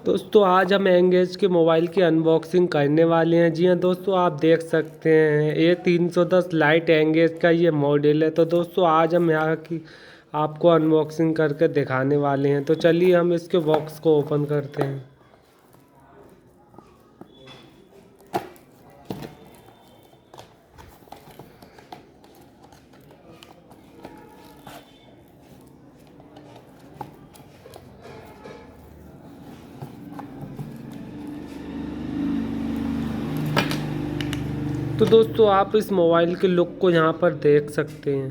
दोस्तों आज हम एंगेज के मोबाइल की अनबॉक्सिंग करने वाले हैं। जी हाँ दोस्तों, आप देख सकते हैं ये 310 लाइट एंगेज का ये मॉडल है। तो दोस्तों आज हम यहाँ की आपको अनबॉक्सिंग करके दिखाने वाले हैं। तो चलिए हम इसके बॉक्स को ओपन करते हैं। तो दोस्तों आप इस मोबाइल के लुक को यहाँ पर देख सकते हैं।